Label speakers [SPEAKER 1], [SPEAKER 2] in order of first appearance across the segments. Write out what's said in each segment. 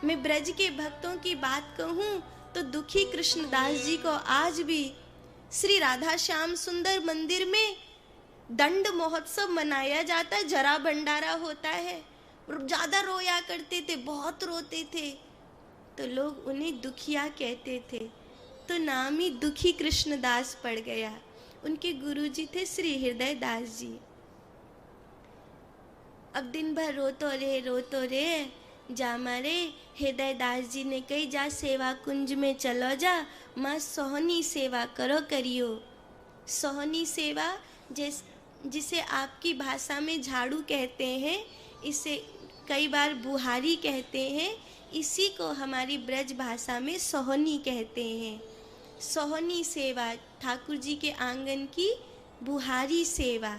[SPEAKER 1] मैं ब्रज के भक्तों की बात कहूँ तो दुखी कृष्णदास जी को आज भी श्री राधा श्याम सुंदर मंदिर में दंड महोत्सव मनाया जाता है, जरा भंडारा होता है। ज्यादा रोया करते थे, बहुत रोते थे, तो लोग उन्हें दुखिया कहते थे, तो नाम ही दुखी कृष्णदास पड़ गया। उनके गुरुजी थे श्री हृदय दास जी। अब दिन भर रोतो रे जा मारे हृदय दास जी ने कही जा सेवा कुंज में चलो जा, माँ सोहनी सेवा करो करियो। सोहनी सेवा जिसे आपकी भाषा में झाड़ू कहते हैं, इसे कई बार बुहारी कहते हैं, इसी को हमारी ब्रज भाषा में सोहनी कहते हैं। सोहनी सेवा ठाकुर जी के आंगन की बुहारी सेवा।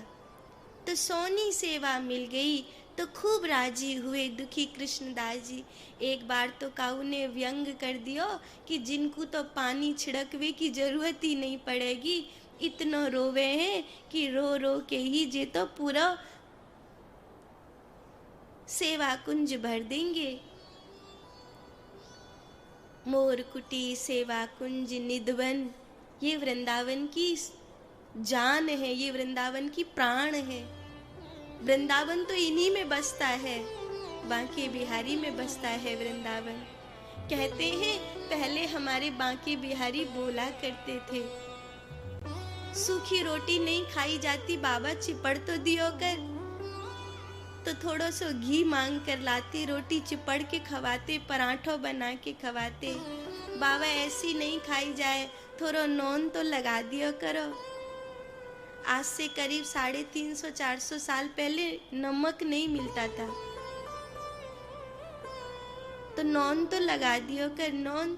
[SPEAKER 1] तो सोनी सेवा मिल गई तो खूब राजी हुए दुखी कृष्णदास जी। एक बार तो काऊ ने व्यंग कर दियो कि जिनको तो पानी छिड़कवे की जरूरत ही नहीं पड़ेगी, इतना रोवे हैं कि रो रो के ही जे तो पूरा सेवा कुंज भर देंगे। मोर कुटी सेवा कुंज निधवन, ये वृंदावन की जान है, ये वृंदावन की प्राण है। वृंदावन तो इन्हीं में बसता है, बांके बिहारी में बसता है वृंदावन। कहते हैं पहले हमारे बांके बिहारी बोला करते थे, सूखी रोटी नहीं खाई जाती, बाबा चिपड़ तो दियो कर। तो थोड़ा सो घी मांग कर लाते, रोटी चिपड़ के खवाते, पराठों बना के खवाते। बाबा ऐसी नहीं खाई जाए, थोड़ा नॉन तो लगा दियो करो। आज से करीब 350-400 साल पहले नमक नहीं मिलता था, तो नॉन तो लगा दियो कर। नॉन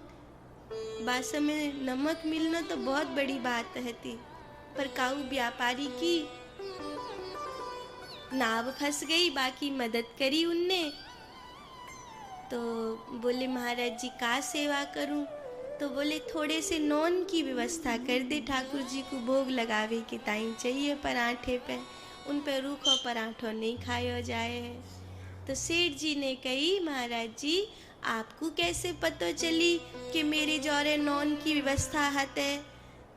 [SPEAKER 1] बासा में नमक मिलना तो बहुत बड़ी बात रहती, पर काऊ व्यापारी की नाव फंस गई, बाकी मदद करी उनने। तो बोले महाराज जी का सेवा करूं? तो बोले थोड़े से नॉन की व्यवस्था कर दे, ठाकुर जी को भोग लगावे के ताई चाहिए पराठे पे, उन पे रूखो पराठो नहीं खायो जाए है। तो सेठ जी ने कही महाराज जी आपको कैसे पता चली कि मेरे जोरे नॉन की व्यवस्था है?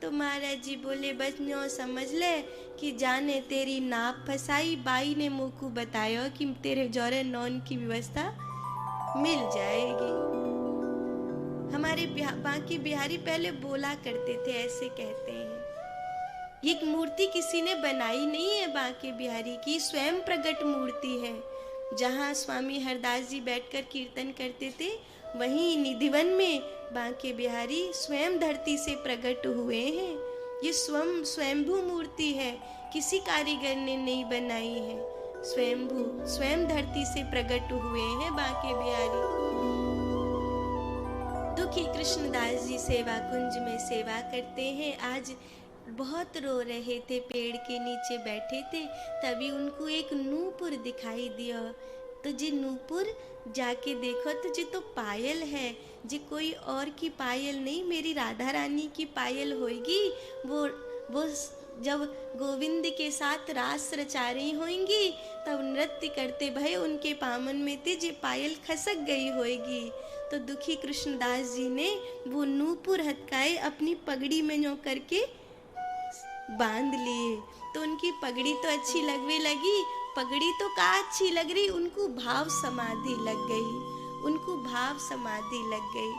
[SPEAKER 1] तो महाराज जी बोले बस न्यो समझ ले कि जाने तेरी नाप फसाई, बाई ने मुँह को बतायो कि तेरे जोरे नॉन की व्यवस्था मिल जाएगी। हमारे बांके बिहारी पहले बोला करते थे, ऐसे कहते हैं। ये मूर्ति किसी ने बनाई नहीं है, बांके बिहारी की स्वयं प्रकट मूर्ति है। जहाँ स्वामी हरदास जी बैठकर कीर्तन करते थे, वहीं निधिवन में बांके बिहारी स्वयं धरती से प्रकट हुए हैं। ये स्वयंभू मूर्ति है, किसी कारीगर ने नहीं बनाई है। स्वयं धरती से प्रकट हुए हैं बांके बिहारी। दुखी कृष्णदास जी सेवा कुंज में सेवा करते हैं। आज बहुत रो रहे थे, पेड़ के नीचे बैठे थे, तभी उनको एक नूपुर दिखाई दिया। तो जी नूपुर जाके देखो तो जी तो पायल है, जी कोई और की पायल नहीं, मेरी राधा रानी की पायल होगी। वो जब गोविंद के साथ रास रचा रही होंगी तब नृत्य करते भय उनके पामन में थे, जी पायल खसक गई होगी। तो दुखी कृष्णदास जी ने वो नूपुर हथकाए अपनी पगड़ी में न्यों करके बांध लिए। तो उनकी पगड़ी तो अच्छी लगने लगी, पगड़ी तो का अच्छी लग रही, उनको भाव समाधि लग गई, उनको भाव समाधि लग गई।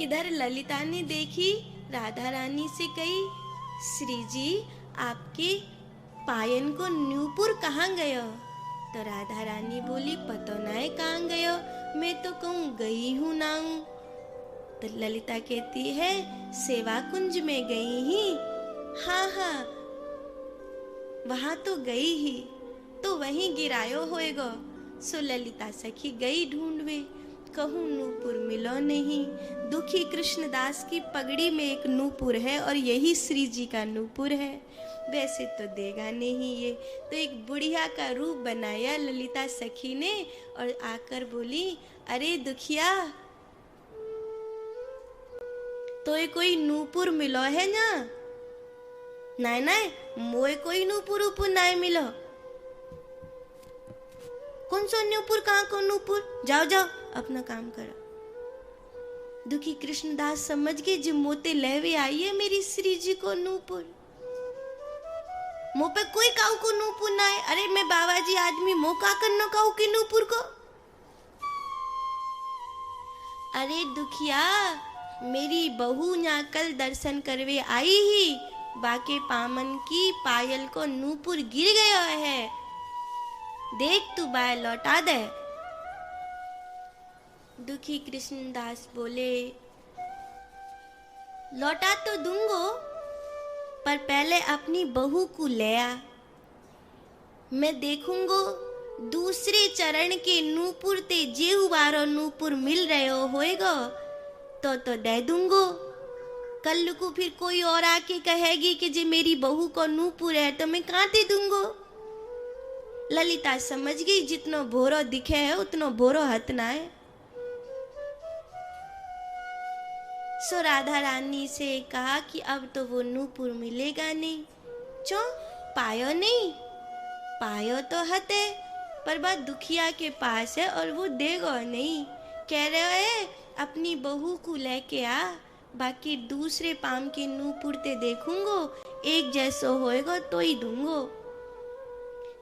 [SPEAKER 1] इधर ललिता ने देखी, राधा रानी से कही श्री जी आपके पायन को नूपुर कहाँ गयो? तो राधा रानी बोली पतो नाय कहाँ गयो, मैं तो कहूँ गई हूँ ना हूँ। तो ललिता कहती है सेवा कुंज में गई ही, हाँ हाँ वहां तो गई ही, तो वहीं गिरायो होएगो। सो ललिता सखी गई ढूंढवे, कहूँ नूपुर मिलो नहीं। दुखी कृष्णदास की पगड़ी में एक नूपुर है और यही श्री जी का नूपुर है, वैसे तो देगा नहीं ये। तो एक बुढ़िया का रूप बनाया ललिता सखी ने और आकर बोली अरे दुखिया तो ये कोई नूपुर मिलो है ना? नाय नाय मोए कोई नूपुर उपुर नाय मिलो। कौन सा नूपुर, कहाँ को नूपुर, जाओ जाओ अपना काम करो। दुखी कृष्णदास समझ गए जो मोते लेवे आई है मेरी श्री जी को नूपुर, मुँह पे कोई काऊ को नूपुर ना है। अरे मैं बाबा जी आदमी मो का करना काऊ के नूपुर को। अरे दुखिया, मेरी बहू यहाँ कल दर्शन करवे आई ही, बाके पामन की पायल को नूपुर गिर गया है, देख तू बाय लौटा दे। दुखी कृष्णदास बोले लौटा तो दूंगो, पर पहले अपनी बहू को ले आ, मैं देखूंगो दूसरे चरण के नूपुर ते जेहू बारो नूपुर मिल रहे होएगा तो दे दूंगो। कल को फिर कोई और आके कहेगी कि जे मेरी बहू को नूपुर है तो मैं कहाँ दे दूंगो। ललिता समझ गई जितनो भोरो दिखे है उतनो भोरो हतना है। सो राधा रानी से कहा कि अब तो वो नूपुर मिलेगा नहीं। क्यों? पायो नहीं, पायो तो हते पर बात दुखिया के पास है और वो देगा नहीं। कह रहे है अपनी बहू को लेके आ, बाकी दूसरे पाम के नूपुर ते देखूंगो, एक जैसो होएगा तो ही दूंगो।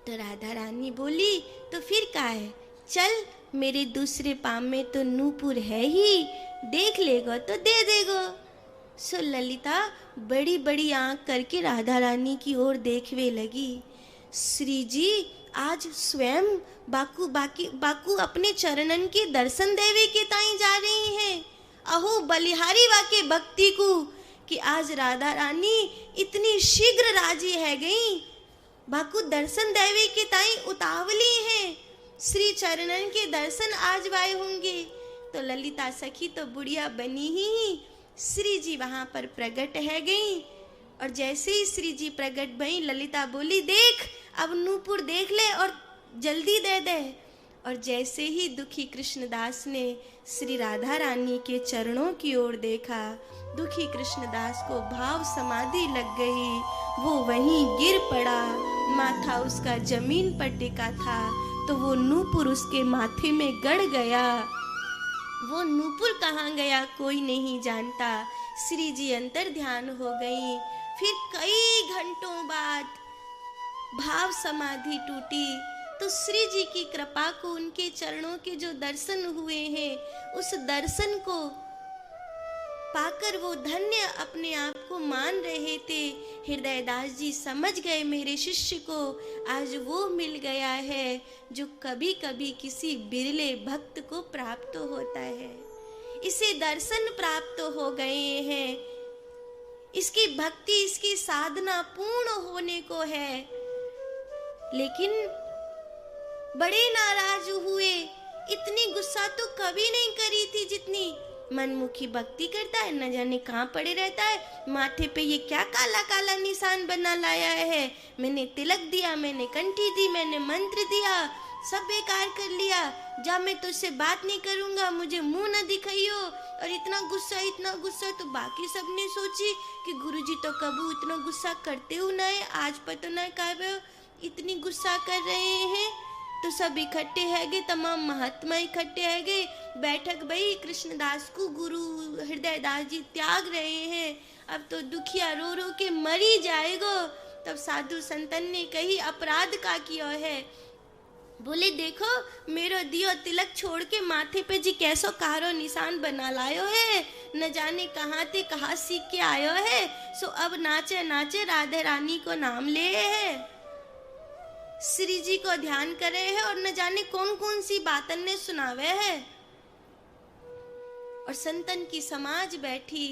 [SPEAKER 1] तो राधा रानी बोली तो फिर क्या है, चल मेरे दूसरे पाम में तो नूपुर है ही, देख लेगा तो दे देगा। सो ललिता बड़ी बड़ी आंख करके राधा रानी की ओर देखने लगी। श्री जी आज स्वयं बाकू अपने चरणन के दर्शन देवे के ताई जा रही हैं। अहो बलिहारी वाके भक्ति को कि आज राधा रानी इतनी शीघ्र राजी है गई, बाकू दर्शन देवे के ताई उतावली हैं, श्री चरणन के दर्शन आज वाए होंगे। तो ललिता सखी तो बुढ़िया बनी ही, श्री जी वहां पर प्रकट है गई। और जैसे ही श्री जी प्रकट भई, ललिता बोली देख अब नूपुर देख ले और जल्दी दे दे। और जैसे ही दुखी कृष्णदास ने श्री राधा रानी के चरणों की ओर देखा, दुखी कृष्णदास को भाव समाधि लग गई। वो वहीं गिर पड़ा, माथा उसका जमीन पर टिका था तो वो नूपुर उसके माथे में गड़ गया। वो नूपुर कहाँ गया कोई नहीं जानता। श्री जी अंतर ध्यान हो गई। फिर कई घंटों बाद भाव समाधि टूटी तो श्री जी की कृपा को उनके चरणों के जो दर्शन हुए हैं, उस दर्शन को पाकर वो धन्य अपने आप को मान रहे थे। हृदयदास जी समझ गए मेरे शिष्य को आज वो मिल गया है जो कभी कभी किसी बिरले भक्त को प्राप्त होता है। इसे दर्शन प्राप्त हो गए हैं, इसकी भक्ति इसकी साधना पूर्ण होने को है। लेकिन बड़े नाराज हुए, इतनी गुस्सा तो कभी नहीं करी थी जितनी मनमुखी भक्ति करता है, न जाने कहाँ पड़े रहता है। माथे पे ये क्या काला काला निशान बना लाया है, मैंने तिलक दिया, मैंने कंठी दी, मैंने मंत्र दिया, सब बेकार कर लिया। जा मैं तुझसे बात नहीं करूंगा, मुझे मुंह न दिखाइयो। और इतना गुस्सा तो बाकी सबने सोची कि गुरुजी तो कबू इतना गुस्सा करते हो ना है, आज पता ना कब इतनी गुस्सा कर रहे हैं। तो सब इकट्ठे है गए, तमाम महात्मा इकट्ठे है गए। बैठक भाई कृष्णदास को गुरु हृदयदास जी त्याग रहे हैं, अब तो दुखिया रो रो के मरी जाएगो। तब साधु संतन ने कही अपराध का किया है। बोले देखो मेरो दियो तिलक छोड़ के माथे पे जी कैसो कारो निशान बना लायो है, न जाने कहाँ थे कहाँ सीख के आयो है। सो अब नाचे नाचे राधे रानी को नाम ले है, श्री जी को ध्यान करे है और न जाने कौन कौन सी बातन ने सुनावे है। और संतन की समाज बैठी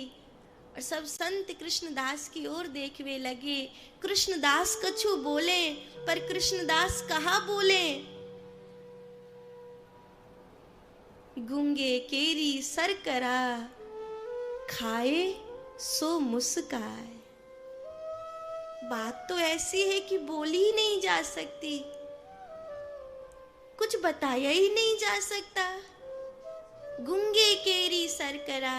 [SPEAKER 1] और सब संत कृष्णदास की ओर देखने लगे। कृष्णदास कछु बोले पर कृष्णदास कहा बोले, गूंगे केरी सरकरा खाए सो मुस्काए। बात तो ऐसी है कि बोली ही नहीं जा सकती, कुछ बताया ही नहीं जा सकता। गूंगे केरी सरकरा,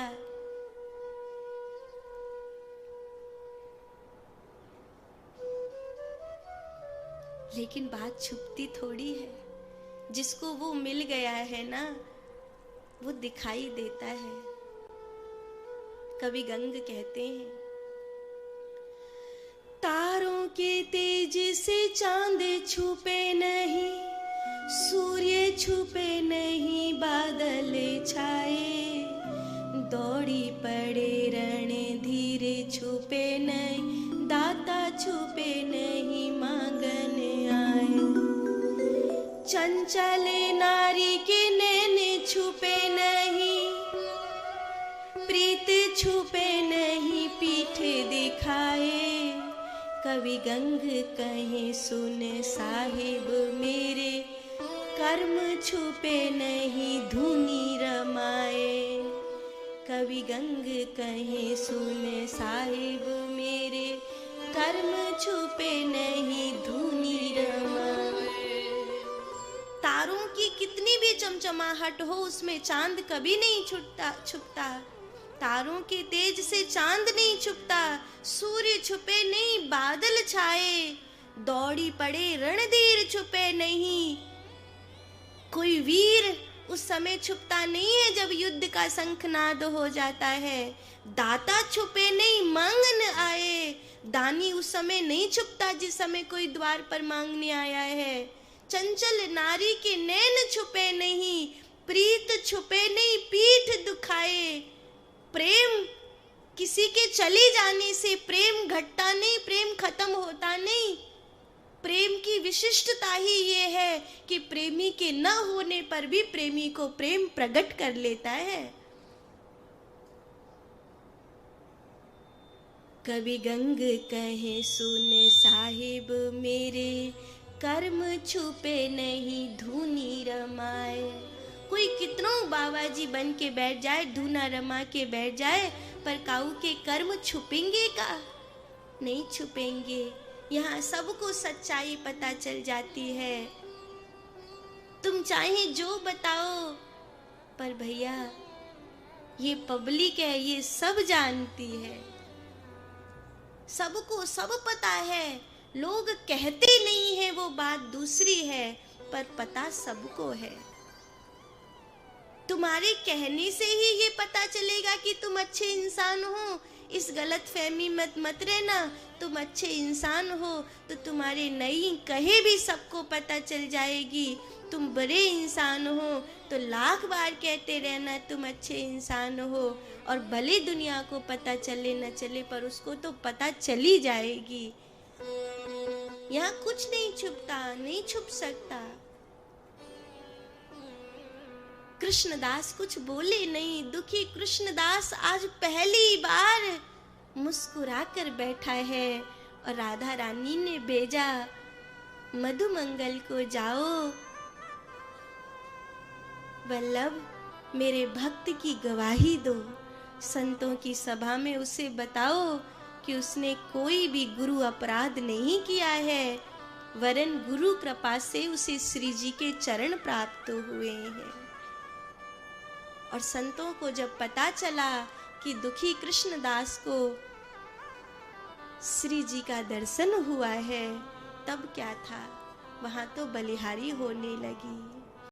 [SPEAKER 1] लेकिन बात छुपती थोड़ी है। जिसको वो मिल गया है ना, वो दिखाई देता है। कवि गंग कहते हैं, तारों के तेज से चांद छुपे नहीं, सूर्य छुपे नहीं, बादल छाए, दौड़ी पड़े रण धीरे छुपे नहीं, दाता छुपे नहीं, मांगन आए। चंचल नारी के नैन छुपे नहीं, प्रीत छुपे नहीं, पीठ दिखाए। कवि गंग कहे सुन साहिब मेरे, कर्म छुपे नहीं, धुनी रमाए। कवि गंग कहे सुन साहिब मेरे, कर्म छुपे नहीं, धुनी रमाए। तारों की कितनी भी चमचमाहट हो, उसमें चांद कभी नहीं छुपता। तारों के तेज से चांद नहीं छुपता, सूर्य छुपे नहीं, बादल छाए, दौड़ी पड़े रणधीर छुपे नहीं। कोई वीर उस समय छुपता नहीं है जब युद्ध का शंखनाद हो जाता है। दाता छुपे नहीं, मांगन आए। दानी उस समय नहीं छुपता जिस समय कोई द्वार पर मांगने आया है। चंचल नारी के नैन छुपे नहीं, प्रीत छुपे नहीं, पीठ दुखाए। प्रेम किसी के चले जाने से प्रेम घटता नहीं, प्रेम खत्म होता नहीं। प्रेम की विशिष्टता ही ये है कि प्रेमी के न होने पर भी प्रेमी को प्रेम प्रकट कर लेता है। कवि गंग कहे सुन साहिब मेरे, कर्म छुपे नहीं, धुनी रमाए। कोई कितनों बाबा जी बन के बैठ जाए, धुना रमा के बैठ जाए, पर काऊ के कर्म छुपेंगे का? नहीं छुपेंगे। यहाँ सबको सच्चाई पता चल जाती है। तुम चाहे जो बताओ, पर भैया ये पब्लिक है, ये सब जानती है, सबको सब पता है। लोग कहते नहीं है वो बात दूसरी है, पर पता सबको है। तुम्हारे कहने से ही ये पता चलेगा कि तुम अच्छे इंसान हो। इस गलत फहमी मत रहना। तुम अच्छे इंसान हो तो तुम्हारे नहीं कहे भी सबको पता चल जाएगी। तुम बुरे इंसान हो तो लाख बार कहते रहना तुम अच्छे इंसान हो, और भले दुनिया को पता चले न चले पर उसको तो पता चली जाएगी। यहाँ कुछ नहीं छुपता, नहीं छुप सकता। कृष्णदास कुछ बोले नहीं। दुखी कृष्णदास आज पहली बार मुस्कुराकर बैठा है, और राधा रानी ने भेजा मधुमंगल को जाओ वल्लभ मेरे भक्त की गवाही दो। संतों की सभा में उसे बताओ कि उसने कोई भी गुरु अपराध नहीं किया है, वरन गुरु कृपा से उसे श्री जी के चरण प्राप्त हुए हैं। और संतों को जब पता चला कि दुखी कृष्णदास को श्री जी का दर्शन हुआ है, तब क्या था, वहां तो बलिहारी होने लगी।